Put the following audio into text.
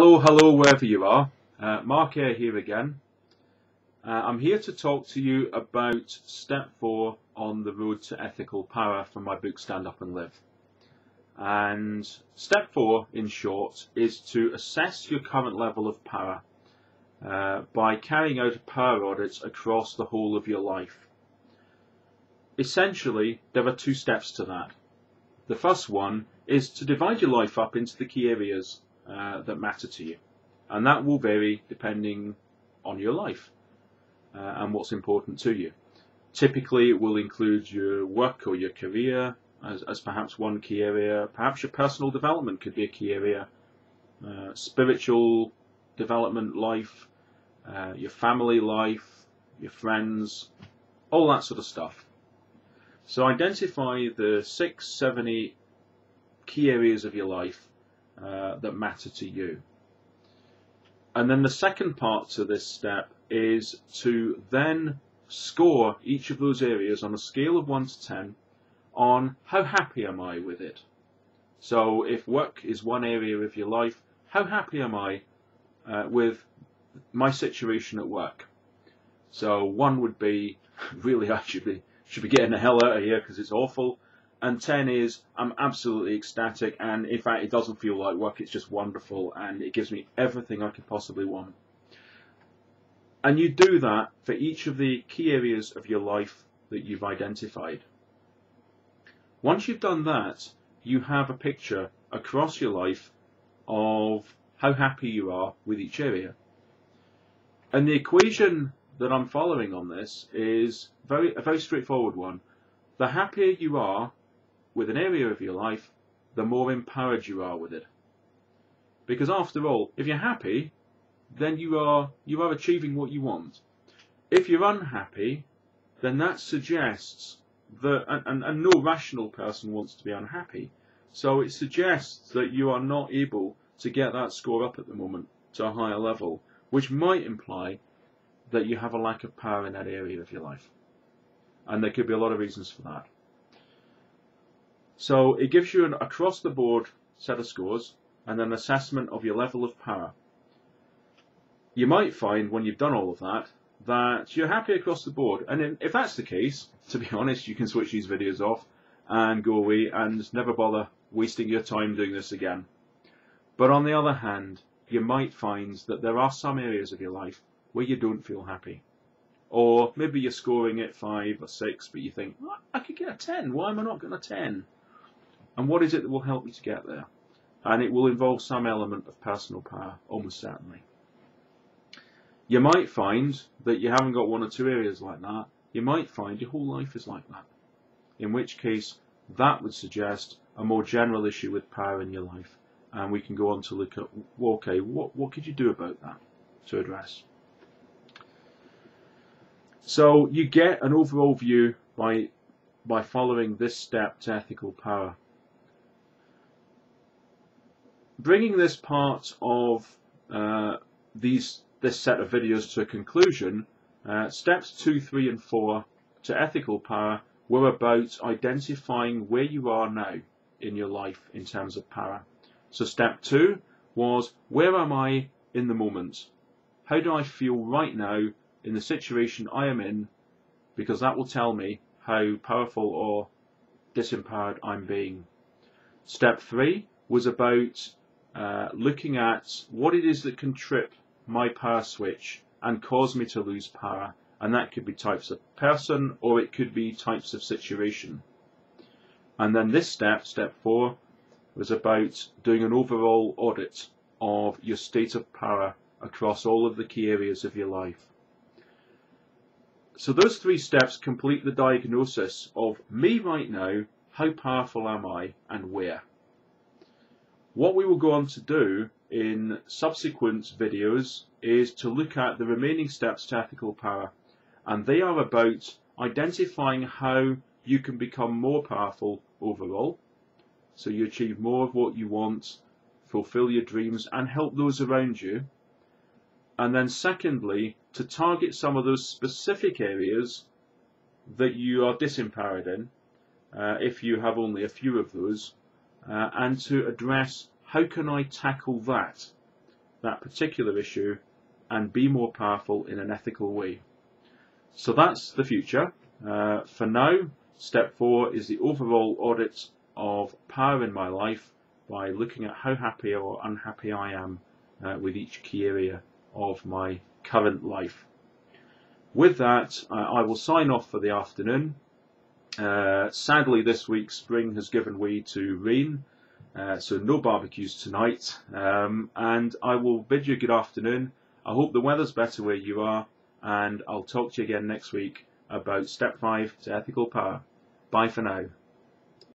Hello, wherever you are. Mark Eyre here again. I'm here to talk to you about step 4 on the road to ethical power from my book Stand Up and Live. And step 4, in short, is to assess your current level of power by carrying out a power audit across the whole of your life. Essentially, there are 2 steps to that. The first one is to divide your life up into the key areas that matter to you, and that will vary depending on your life and what's important to you. Typically it will include your work or your career as perhaps one key area. Perhaps your personal development could be a key area, spiritual development life, your family life, your friends, all that sort of stuff. So identify the 6, 7, 8 key areas of your life that matter to you. And then the second part to this step is to then score each of those areas on a scale of 1 to 10 on how happy am I with it. So if work is one area of your life, how happy am I with my situation at work? So 1 would be, really I should be getting the hell out of here because it's awful. And 10 is, I'm absolutely ecstatic, and in fact it doesn't feel like work, it's just wonderful and it gives me everything I could possibly want. And you do that for each of the key areas of your life that you've identified. Once you've done that, you have a picture across your life of how happy you are with each area. And the equation that I'm following on this is a very straightforward one. The happier you are with an area of your life, the more empowered you are with it. Because after all, if you're happy, then you are achieving what you want. If you're unhappy, then that suggests that, and no rational person wants to be unhappy, so it suggests that you are not able to get that score up at the moment to a higher level, which might imply that you have a lack of power in that area of your life. And there could be a lot of reasons for that. So it gives you an across-the-board set of scores and an assessment of your level of power. You might find when you've done all of that you're happy across the board. And if that's the case, to be honest, you can switch these videos off and go away and never bother wasting your time doing this again. But on the other hand, you might find that there are some areas of your life where you don't feel happy. Or maybe you're scoring at 5 or 6, but you think, well, I could get a 10. Why am I not getting a 10? And what is it that will help you to get there? And it will involve some element of personal power, almost certainly. You might find that you haven't got 1 or 2 areas like that. You might find your whole life is like that. In which case, that would suggest a more general issue with power in your life. And we can go on to look at, well, okay, what could you do about that to address? So you get an overall view by following this step to ethical power. Bringing this part of this set of videos to a conclusion, steps 2, 3 and 4 to ethical power were about identifying where you are now in your life in terms of power. So step 2 was, where am I in the moment? How do I feel right now in the situation I am in, because that will tell me how powerful or disempowered I'm being. Step 3 was about looking at what it is that can trip my power switch and cause me to lose power, and that could be types of person or it could be types of situation. And then this step 4, was about doing an overall audit of your state of power across all of the key areas of your life. So those 3 steps complete the diagnosis of me right now, how powerful am I and where. What we will go on to do in subsequent videos is to look at the remaining steps to ethical power, and they are about identifying how you can become more powerful overall, so you achieve more of what you want, fulfill your dreams and help those around you. And then secondly, to target some of those specific areas that you are disempowered in, if you have only a few of those, and to address how can I tackle that that particular issue and be more powerful in an ethical way. So that's the future. For now, step 4 is the overall audit of power in my life by looking at how happy or unhappy I am with each key area of my current life. With that, I will sign off for the afternoon. Sadly, this week spring has given way to rain, so no barbecues tonight, and I will bid you good afternoon. I hope the weather's better where you are, and I'll talk to you again next week about step 5 to ethical power. Bye for now.